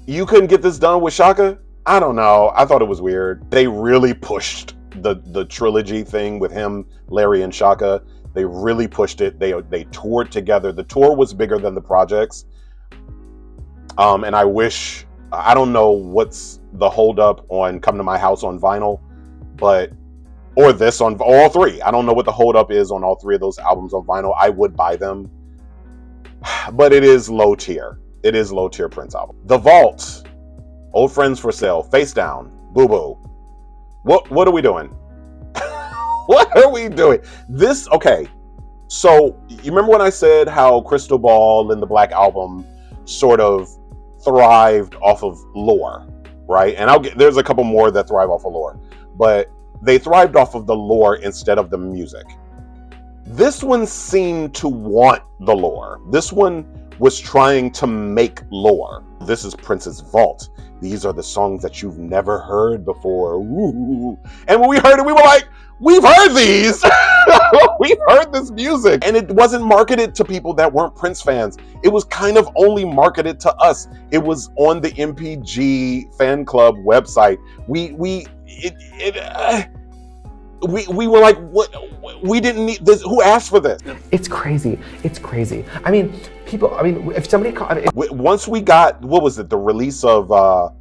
you couldn't get this done with Chaka? I don't know. I thought it was weird. They really pushed the trilogy thing with him, Larry, and Chaka. They really pushed it. They toured together. The tour was bigger than the projects. And I don't know what's the holdup on Come to My House on vinyl, or this on all 3. I don't know what the holdup is on all 3 of those albums on vinyl. I would buy them, but it is low tier. It is low tier Prince album. The Vault, Old Friends for Sale, Face Down, Boo Boo. What are we doing? What are we doing? Okay. So you remember when I said how Crystal Ball and the Black Album sort of thrived off of lore, right? And there's a couple more that thrive off of lore, but they thrived off of the lore instead of the music. This one seemed to want the lore. This one was trying to make lore. This is Prince's Vault. These are the songs that you've never heard before. Ooh. And when we heard it, we were like, we've heard these. We've heard this music. And it wasn't marketed to people that weren't Prince fans. It was kind of only marketed to us. It was on the MPG fan club website. We were like, what? We didn't need this. Who asked for this? It's crazy. I mean, if somebody once we got, what was it? The release of the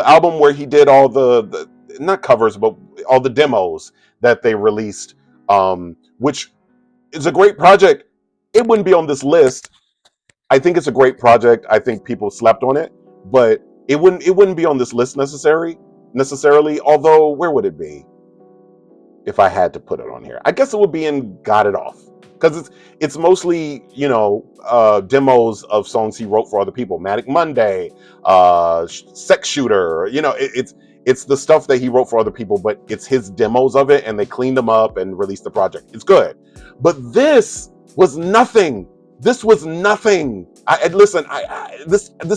album where he did all the not covers, but all the demos that they released, which is a great project. It wouldn't be on this list. I think it's a great project. I think people slept on it, but it wouldn't be on this list necessarily. Although, where would it be if I had to put it on here? I guess it would be in Got It Off, because it's mostly demos of songs he wrote for other people. Manic Monday, Sex Shooter. It's the stuff that he wrote for other people, but it's his demos of it, and they cleaned them up and released the project. It's good, but this was nothing. This was nothing. This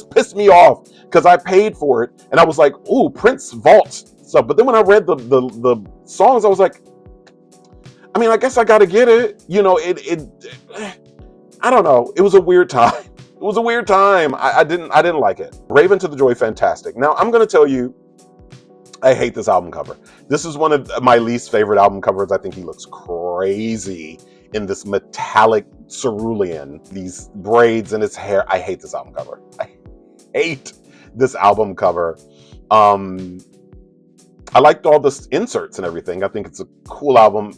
pissed me off because I paid for it, and I was like, "Ooh, Prince Vault." So, but then when I read the songs, I was like, I mean, I guess I got to get it. I don't know. It was a weird time. It was a weird time. I didn't like it. Raven to the Joy, fantastic. Now I'm gonna tell you, I hate this album cover. This is one of my least favorite album covers. I think he looks crazy in this metallic cerulean, these braids in his hair. I hate this album cover. I hate this album cover. Um, I liked all the inserts and everything. I think it's a cool album,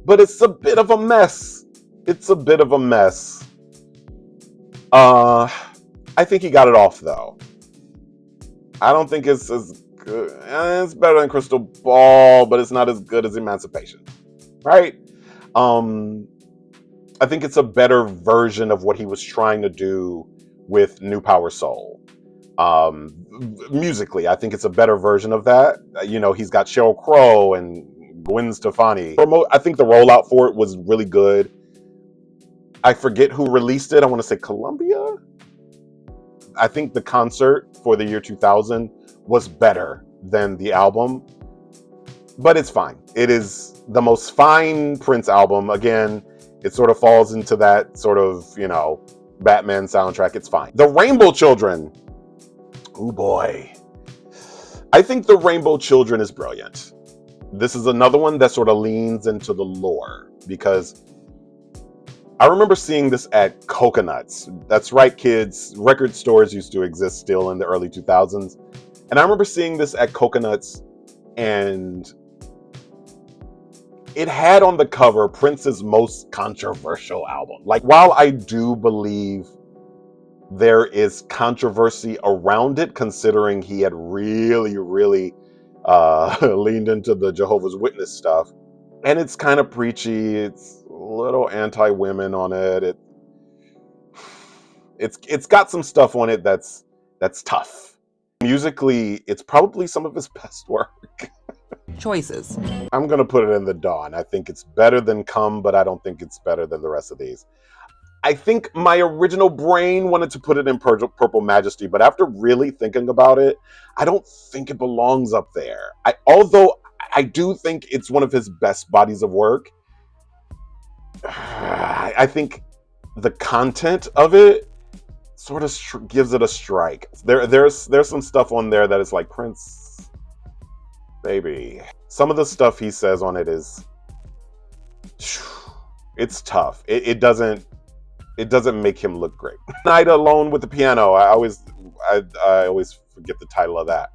but it's a bit of a mess. It's a bit of a mess. I think he got it off though. I don't think it's as good. It's better than Crystal Ball, but it's not as good as Emancipation, right? I think it's a better version of what he was trying to do with New Power Soul. Musically, I think it's a better version of that. He's got Sheryl Crow and Gwen Stefani. I think the rollout for it was really good. I forget who released it. I want to say Columbia. I think the concert for the year 2000 was better than the album, but it's fine. It is the most fine Prince album. Again, it sort of falls into that sort of, Batman soundtrack. It's fine. The Rainbow Children. Oh boy. I think The Rainbow Children is brilliant. This is another one that sort of leans into the lore, because I remember seeing this at Coconuts. That's right, kids. Record stores used to exist still in the early 2000s. And I remember seeing this at Coconuts, and it had on the cover Prince's most controversial album. Like, while I do believe there is controversy around it, considering he had really, really leaned into the Jehovah's Witness stuff, and it's kind of preachy. It's a little anti-women on it. It's got some stuff on it that's tough. Musically, it's probably some of his best work. Choices. I'm gonna put it in the Dawn. I think it's better than Come, but I don't think it's better than the rest of these. I think my original brain wanted to put it in Purple Majesty, but after really thinking about it, I don't think it belongs up there. Although I do think it's one of his best bodies of work. I think the content of it sort of gives it a strike. There's some stuff on there that is like, Prince, baby. Some of the stuff he says on it is, it's tough. It doesn't make him look great. Night Alone with the Piano. I always forget the title of that.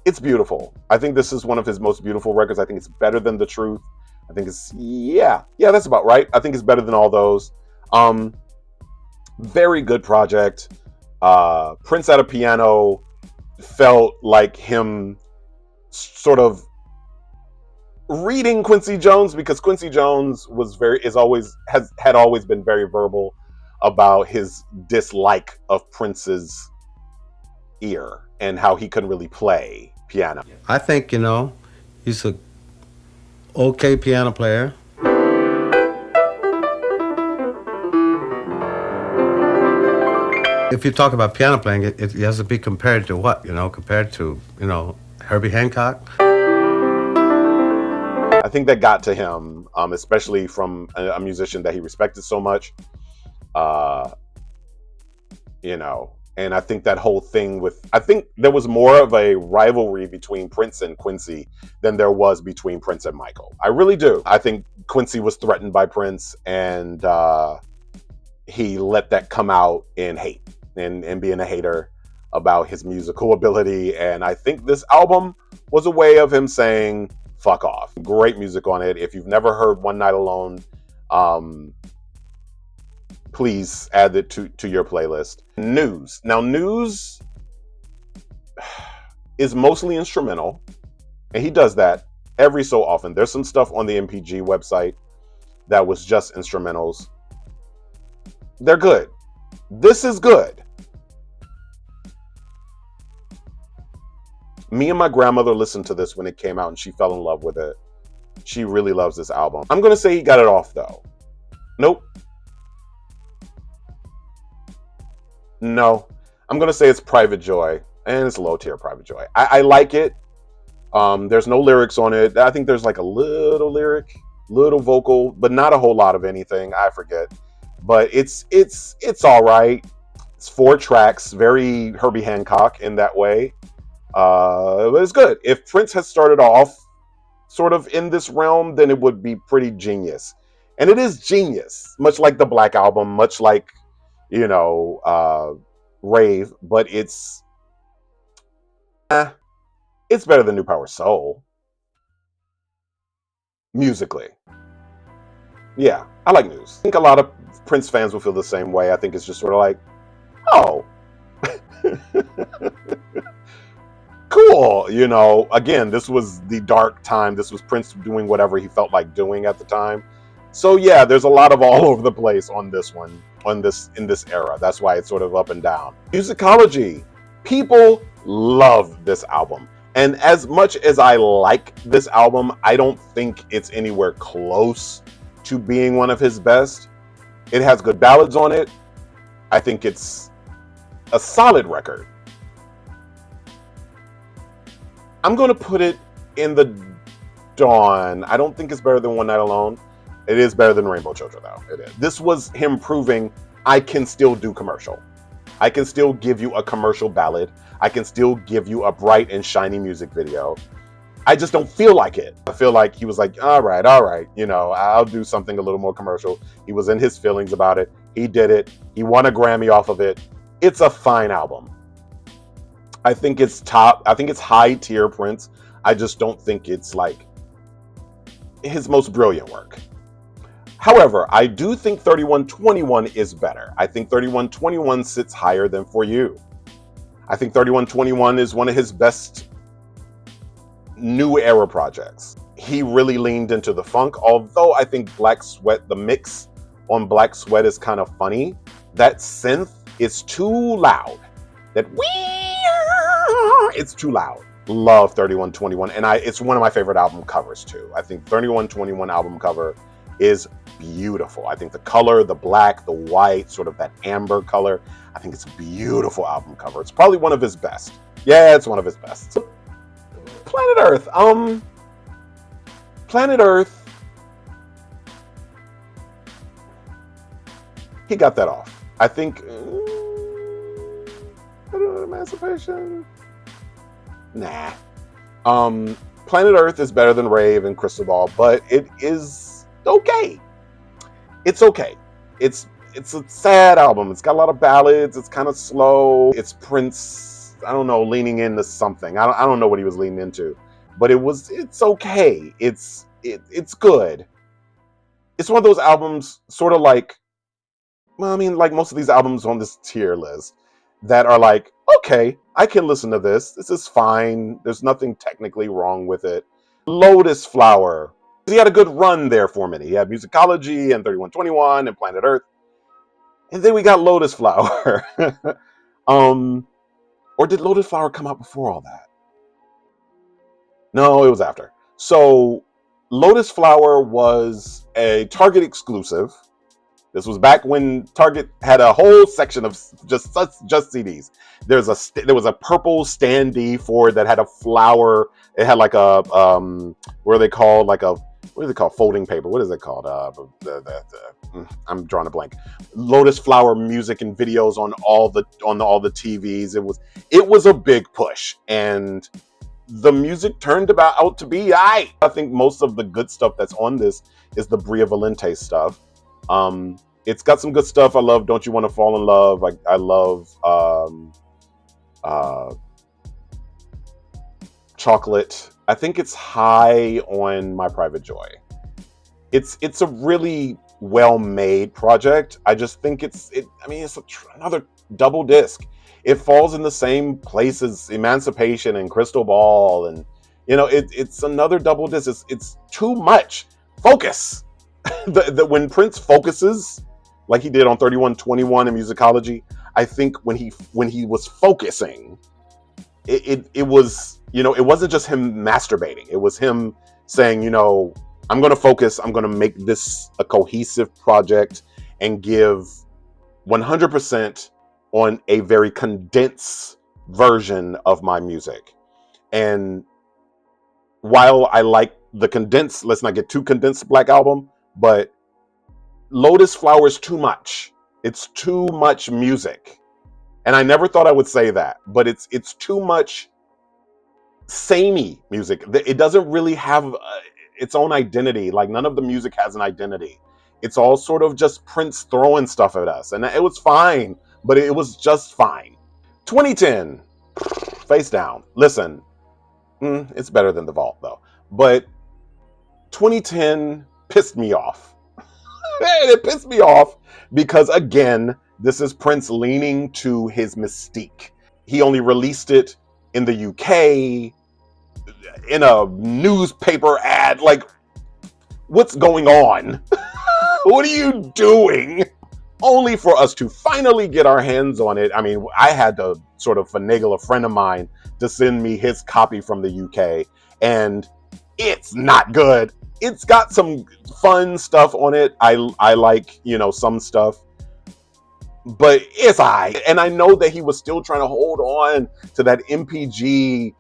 It's beautiful. I think this is one of his most beautiful records. I think it's better than The Truth. I think it's, yeah, that's about right. I think it's better than all those. Very good project. Prince at a Piano felt like him sort of reading Quincy Jones, because Quincy Jones had always been very verbal about his dislike of Prince's ear and how he couldn't really play piano. I think, he's a okay piano player. If you talk about piano playing, it has to be compared to what? Compared to, Herbie Hancock. I think that got to him, especially from a musician that he respected so much. And I think that whole thing I think there was more of a rivalry between Prince and Quincy than there was between Prince and Michael. I really do. I think Quincy was threatened by Prince, and he let that come out in hate and being a hater about his musical ability. And I think this album was a way of him saying, fuck off. Great music on it. If you've never heard One Night Alone, please add it to your playlist. News. Now, News is mostly instrumental, and he does that every so often. There's some stuff on the MPG website that was just instrumentals. They're good. This is good. Me and my grandmother listened to this when it came out, and she fell in love with it. She really loves this album. I'm going to say he got it off, though. Nope. No. I'm going to say it's Private Joy, and it's low tier Private Joy. I like it. There's no lyrics on it. I think there's like a little lyric, little vocal, but not a whole lot of anything. I forget. But it's all right. It's 4 tracks, very Herbie Hancock in that way. But it's good. If Prince had started off sort of in this realm, then it would be pretty genius. And it is genius, much like the Black Album, much like, rave, but it's better than New Power Soul musically. Yeah, I like News. I think a lot of Prince fans will feel the same way. I think it's just sort of like, oh, cool. You know, again, this was the dark time. This was Prince doing whatever he felt like doing at the time. So yeah, there's a lot of all over the place on this one, in this era. That's why it's sort of up and down. Musicology. People love this album. And as much as I like this album, I don't think it's anywhere close to being one of his best. It has good ballads on it. I think it's a solid record. I'm going to put it in the Dawn. I don't think it's better than One Night Alone. It is better than Rainbow Children, though. It is. This was him proving I can still do commercial. I can still give you a commercial ballad. I can still give you a bright and shiny music video. I just don't feel like it. I feel like he was like, all right, you know, I'll do something a little more commercial. He was in his feelings about it. He did it. He won a Grammy off of it. It's a fine album. I think it's top. I think it's high tier Prince. I just don't think it's like his most brilliant work. However, I do think 3121 is better. I think 3121 sits higher than For You. I think 3121 is one of his best new era projects. He really leaned into the funk, although I think Black Sweat, the mix on Black Sweat is kind of funny. That synth is too loud. It's too loud. Love 3121, and it's one of my favorite album covers too. I think 3121 album cover is beautiful. I think the color, the black, the white, sort of that amber color, I think it's a beautiful album cover. It's probably one of his best. Yeah, it's one of his best. So, Planet Earth. Planet Earth. He got that off. I think Emancipation. Nah. Planet Earth is better than Rave and Crystal Ball, but it is okay. It's okay. It's a sad album. It's got a lot of ballads. It's kind of slow. It's Prince, I don't know, leaning into something. I don't know what he was leaning into, but it's okay. It's good. It's one of those albums, sort of like, well, I mean, like most of these albums on this tier list that are like, okay, I can listen to this. This is fine. There's nothing technically wrong with it. Lotus Flower. He had a good run there for me. He had Musicology and 3121 and Planet Earth. And then we got Lotus Flower. Or did Lotus Flower come out before all that? No, it was after. So Lotus Flower was a Target exclusive. This was back when Target had a whole section of just CDs. There was a purple standee for it that had a flower. It had like a what are they called? Folding paper. What is it called? I'm drawing a blank. Lotus Flower music and videos on all the TVs. It was a big push, and the music turned out to be I think most of the good stuff that's on this is the Bria Valente stuff. It's got some good stuff. I love Don't You Want to Fall in Love. I love Chocolate. I think it's high on My Private Joy. It's a really well-made project. I just think it's another double disc. It falls in the same place as Emancipation and Crystal Ball, and it's another double disc. It's too much. Focus. When Prince focuses, like he did on 3121 and Musicology, I think when he was focusing, it was, it wasn't just him masturbating. It was him saying, I'm going to focus. I'm going to make this a cohesive project and give 100% on a very condensed version of my music. And while I like the condensed, let's not get too condensed Black Album, but Lotus Flower is too much. It's too much music. And I never thought I would say that, but it's too much samey music. It doesn't really have its own identity. Like, none of the music has an identity. It's all sort of just Prince throwing stuff at us. And it was fine, but it was just fine. 2010, face down. Listen, it's better than The Vault though. But 2010 pissed me off. And it pissed me off because, again, this is Prince leaning to his mystique. He only released it in the UK, in a newspaper ad. Like, what's going on? What are you doing? Only for us to finally get our hands on it. I mean, I had to sort of finagle a friend of mine to send me his copy from the UK, and it's not good. It's got some fun stuff on it. I like, some stuff, but it's alright. And I know that he was still trying to hold on to that MPG,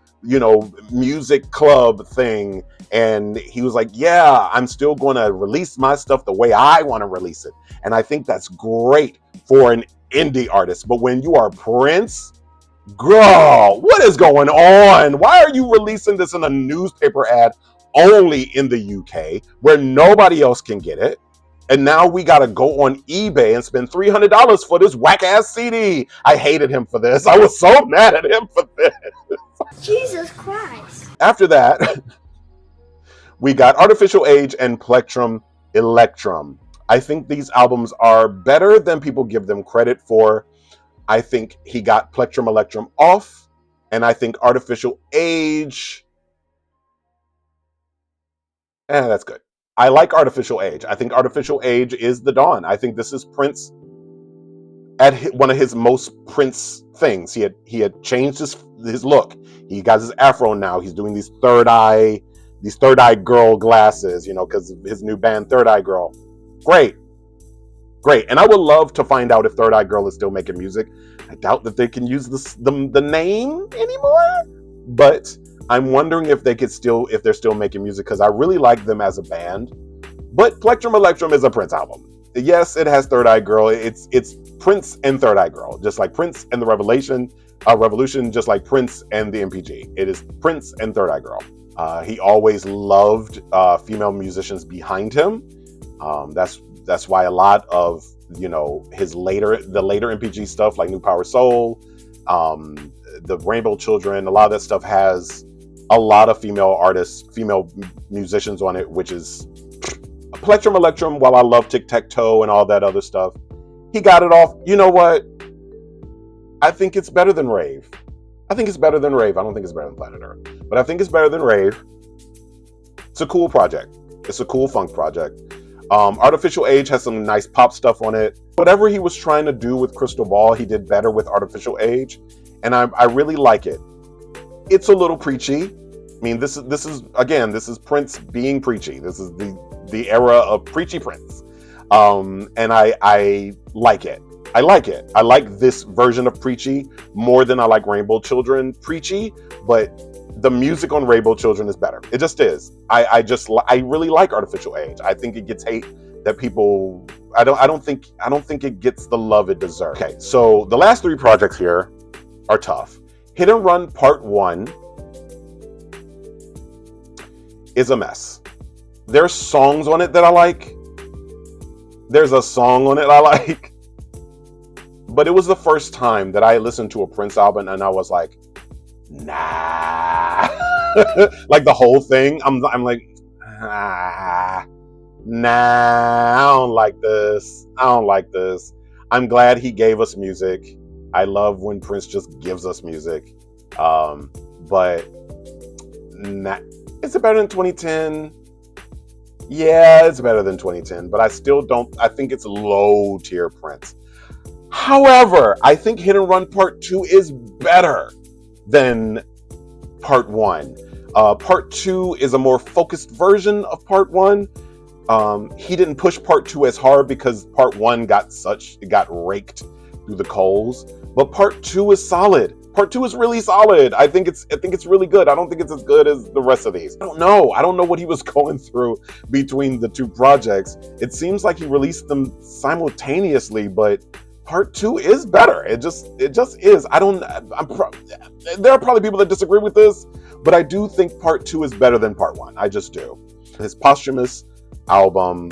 music club thing. And he was like, yeah, I'm still going to release my stuff the way I want to release it. And I think that's great for an indie artist. But when you are Prince, girl, what is going on? Why are you releasing this in a newspaper ad only in the UK where nobody else can get it? And now we got to go on eBay and spend $300 for this whack ass CD. I hated him for this. I was so mad at him for this. Jesus Christ. After that, we got Artificial Age and Plectrum Electrum. I think these albums are better than people give them credit for. I think he got Plectrum Electrum off, and I think Artificial Age, that's good. I like Artificial Age. I think Artificial Age is the dawn. I think this is Prince at one of his most Prince things. He had changed his look. He got his afro now. He's doing these third eye girl glasses, because of his new band Third Eye Girl. Great. And I would love to find out if Third Eye Girl is still making music. I doubt that they can use the name anymore, but I'm wondering if they're still making music, because I really like them as a band. But Plectrum Electrum is a Prince album. Yes, it has Third Eye Girl. It's Prince and Third Eye Girl, just like Prince and the Revolution, just like Prince and the MPG. It is Prince and Third Eye Girl. He always loved female musicians behind him. That's why a lot of the later MPG stuff, like New Power Soul, the Rainbow Children, a lot of that stuff has a lot of female artists, female musicians on it, which is Plectrum Electrum. While I love Tic Tac Toe and all that other stuff, he got it off. You know what? I think it's better than Rave. I think it's better than Rave. I don't think it's better than Planet Earth, but I think it's better than Rave. It's a cool project. It's a cool funk project. Artificial Age has some nice pop stuff on it. Whatever he was trying to do with Crystal Ball, he did better with Artificial Age, and I really like it. It's a little preachy. I mean, this is Prince being preachy. This is the era of preachy Prince, and I like it. I like it. I like this version of preachy more than I like Rainbow Children preachy, but the music on Rainbow Children is better. It just is. I really like Artificial Age. I think it gets hate that people. I don't think it gets the love it deserves. Okay, so the last three projects here are tough. Hit and Run Part 1 is a mess. There's songs on it that I like. There's a song on it I like. But it was the first time that I listened to a Prince album and I was like, nah. Like the whole thing. I'm like, nah, I don't like this. I'm glad he gave us music. I love when Prince just gives us music. But is it better than 2010? Yeah, it's better than 2010, but I think it's low tier Prince. However, I think Hit and Run Part 2 is better than Part 1. Part 2 is a more focused version of Part 1. He didn't push Part 2 as hard because Part 1 got raked through the coals. But Part 2 is solid. Part 2 is really solid. I think it's really good. I don't think it's as good as the rest of these. I don't know what he was going through between the two projects. It seems like he released them simultaneously, but Part 2 is better. It just is. There are probably people that disagree with this, but I do think Part 2 is better than Part 1. I just do. His posthumous album,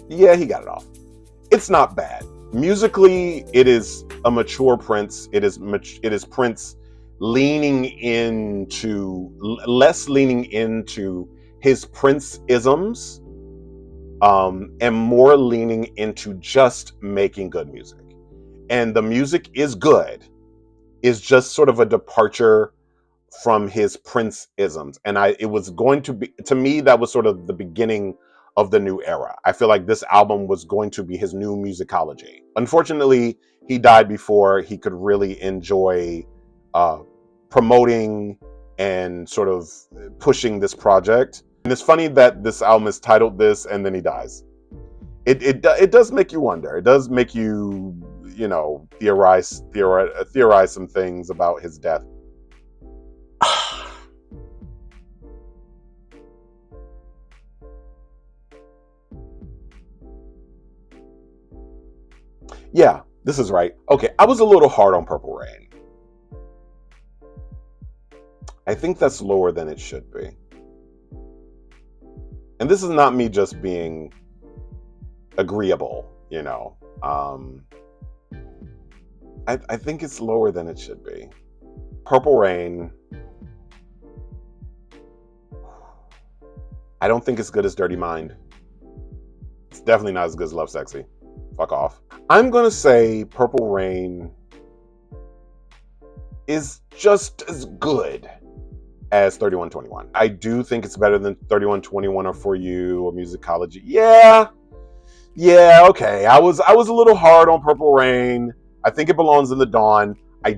he got it off. It's not bad. Musically, it is a mature Prince. It is Prince leaning into less leaning into his Prince-isms, and more leaning into just making good music. And the music is good. Is just sort of a departure from his Prince-isms. And it was going to be, to me, that was sort of the beginning of the new era. I feel like this album was going to be his new musicology. Unfortunately, he died before he could really enjoy promoting and sort of pushing this project. And it's funny that this album is titled this and then he dies. It does make you wonder. It does make you, you know, theorize some things about his death. Yeah, this is right. Okay, I was a little hard on Purple Rain. I think that's lower than it should be. And this is not me just being agreeable, you know. I think it's lower than it should be. Purple Rain, I don't think it's good as Dirty Mind. It's definitely not as good as Love Sexy. Fuck off. I'm gonna say Purple Rain is just as good as 3121. I do think it's better than 3121 or For You or Musicology. Yeah, okay. I was a little hard on Purple Rain. I think it belongs in the Dawn. I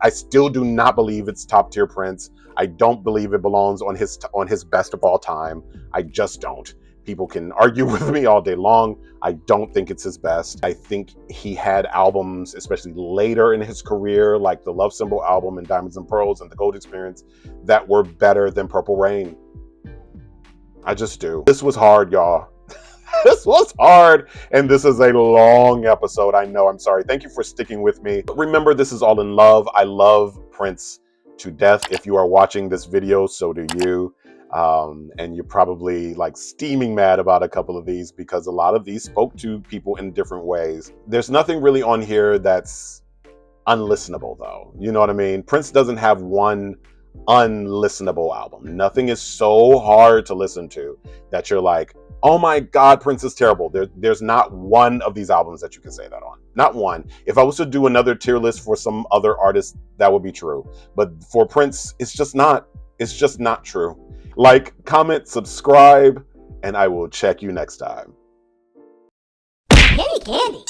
still do not believe it's top tier Prince. I don't believe it belongs on his best of all time. I just don't. People can argue with me all day long. I don't think it's his best. I think he had albums, especially later in his career, like the Love Symbol album and Diamonds and Pearls and the Gold Experience, that were better than Purple Rain. I just do. This was hard, y'all. This was hard, and this is a long episode. I know, I'm sorry. Thank you for sticking with me. But remember, this is all in love. I love Prince to death. If you are watching this video, so do you. And you're probably like steaming mad about a couple of these because a lot of these spoke to people in different ways. There's nothing really on here that's unlistenable, though. You know what I mean? Prince doesn't have one unlistenable album. Nothing is so hard to listen to that you're like, oh my God, Prince is terrible. There's not one of these albums that you can say that on. Not one. If I was to do another tier list for some other artist, that would be true. But for Prince, it's just not true. Like, comment, subscribe, and I will check you next time. Candy.